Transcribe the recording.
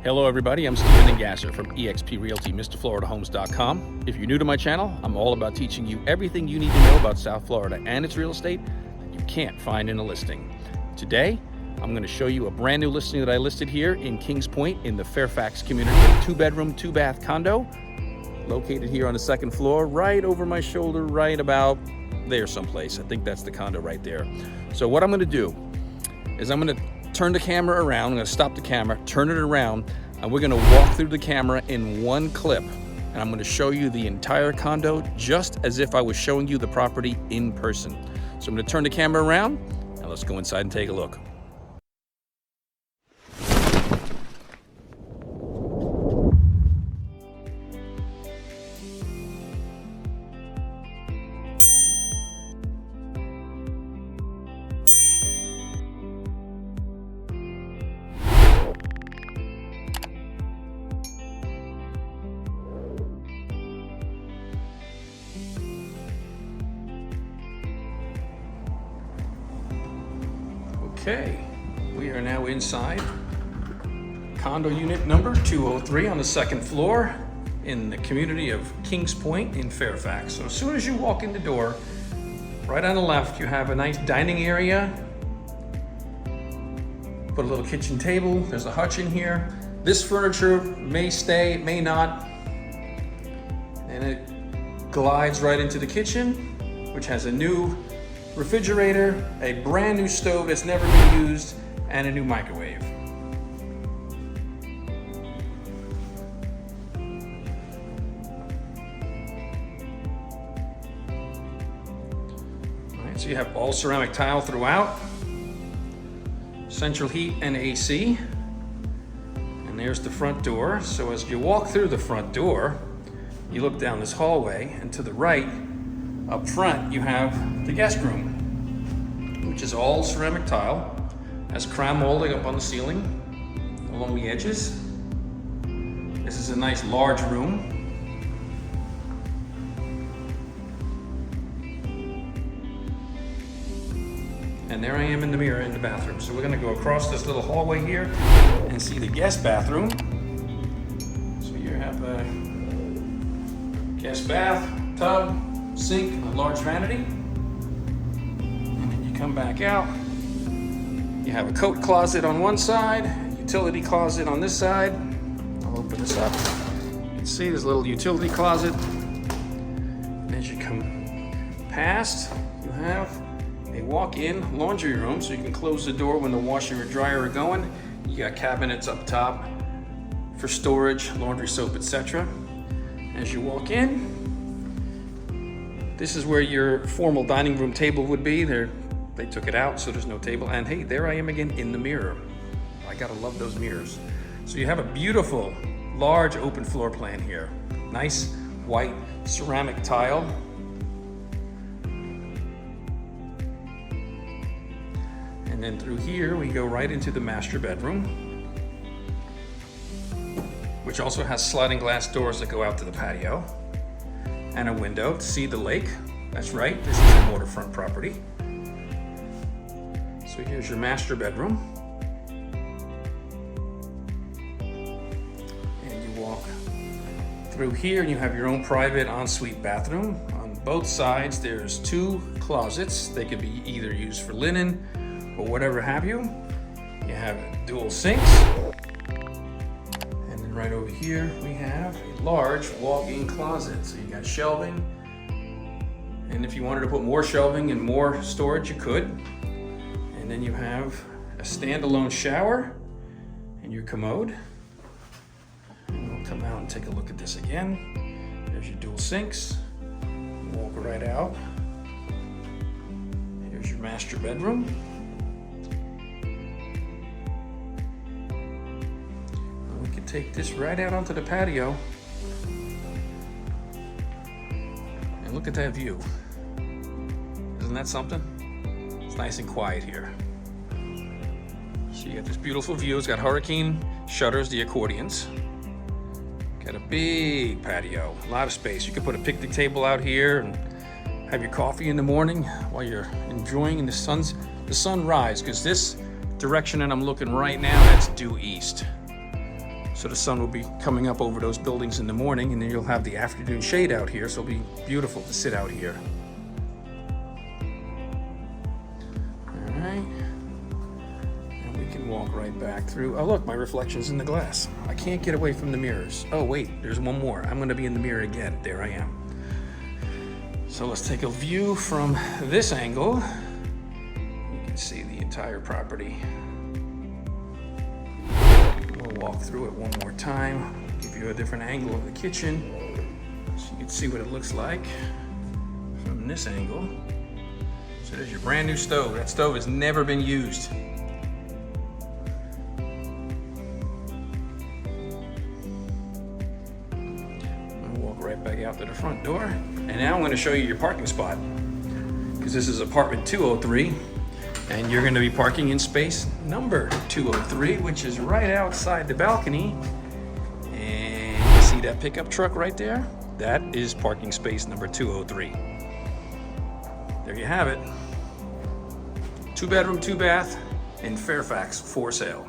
Hello everybody, I'm Stephen Gasser from eXp Realty, MrFloridaHomes.com. If you're new to my channel, I'm all about teaching you everything you need to know about South Florida and its real estate that you can't find in a listing. Today, I'm going to show you a brand new listing that I listed here in Kings Point in the Fairfax community. 2-bedroom, 2-bath condo, located here on the second floor, right over my shoulder, right about there someplace. I think that's the condo right there. So what I'm going to do is I'm going to turn the camera around. I'm going to stop the camera, turn it around, and we're going to walk through the camera in one clip. And I'm going to show you the entire condo just as if I was showing you the property in person. So I'm going to turn the camera around and let's go inside and take a look. Okay, we are now inside condo unit number 203 on the second floor in the community of Kings Point in Fairfax. So as soon as you walk in the door, right on the left, you have a nice dining area. Put a little kitchen table. There's a hutch in here. This furniture may stay, it may not. And it glides right into the kitchen, which has a new refrigerator, a brand new stove that's never been used, and a new microwave. All right, so you have all ceramic tile throughout, central heat and AC, and there's the front door. So as you walk through the front door, you look down this hallway, and to the right, up front, you have the guest room, which is all ceramic tile, has crown molding up on the ceiling, along the edges. This is a nice large room. And there I am in the mirror in the bathroom. So we're gonna go across this little hallway here and see the guest bathroom. So you have a guest bath, tub, sink, a large vanity. And then you come back out. You have a coat closet on one side, a utility closet on this side. I'll open this up. You can see there's a little utility closet. And as you come past, you have a walk-in laundry room, so you can close the door when the washer or dryer are going. You got cabinets up top for storage, laundry soap, etc. As you walk in, this is where your formal dining room table would be. They took it out, so there's no table. And hey, there I am again in the mirror. I gotta love those mirrors. So you have a beautiful, large open floor plan here. Nice white ceramic tile. And then through here, we go right into the master bedroom, which also has sliding glass doors that go out to the patio, and a window to see the lake. That's right, this is a waterfront property. So here's your master bedroom. And you walk through here and you have your own private ensuite bathroom. On both sides, there's 2 closets. They could be either used for linen or whatever have you. You have dual sinks. And then right over here, we have a large walk-in closet. So you got shelving. And if you wanted to put more shelving and more storage, you could. And then you have a standalone shower and your commode. And we'll come out and take a look at this again. There's your dual sinks. Walk right out. Here's your master bedroom. And we can take this right out onto the patio. And look at that view. Isn't that something? It's nice and quiet here. So you got this beautiful view. It's got hurricane shutters, the accordions. Got a big patio, a lot of space. You could put a picnic table out here and have your coffee in the morning while you're enjoying the sunrise, because this direction that I'm looking right now, that's due east. So the sun will be coming up over those buildings in the morning, and then you'll have the afternoon shade out here, so it'll be beautiful to sit out here. All right. And we can walk right back through. Oh, look, my reflection's in the glass. I can't get away from the mirrors. Oh, wait, there's one more. I'm gonna be in the mirror again. There I am. So let's take a view from this angle. You can see the entire property. We'll walk through it one more time, give you a different angle of the kitchen so you can see what it looks like from this angle. So there's your brand new stove. That stove has never been used. I'll walk right back out to the front door. And now I'm going to show you your parking spot, because this is apartment 203. And you're going to be parking in space number 203, which is right outside the balcony. And you see that pickup truck right there? That is parking space number 203. There you have it. 2-bedroom, 2-bath in Fairfax for sale.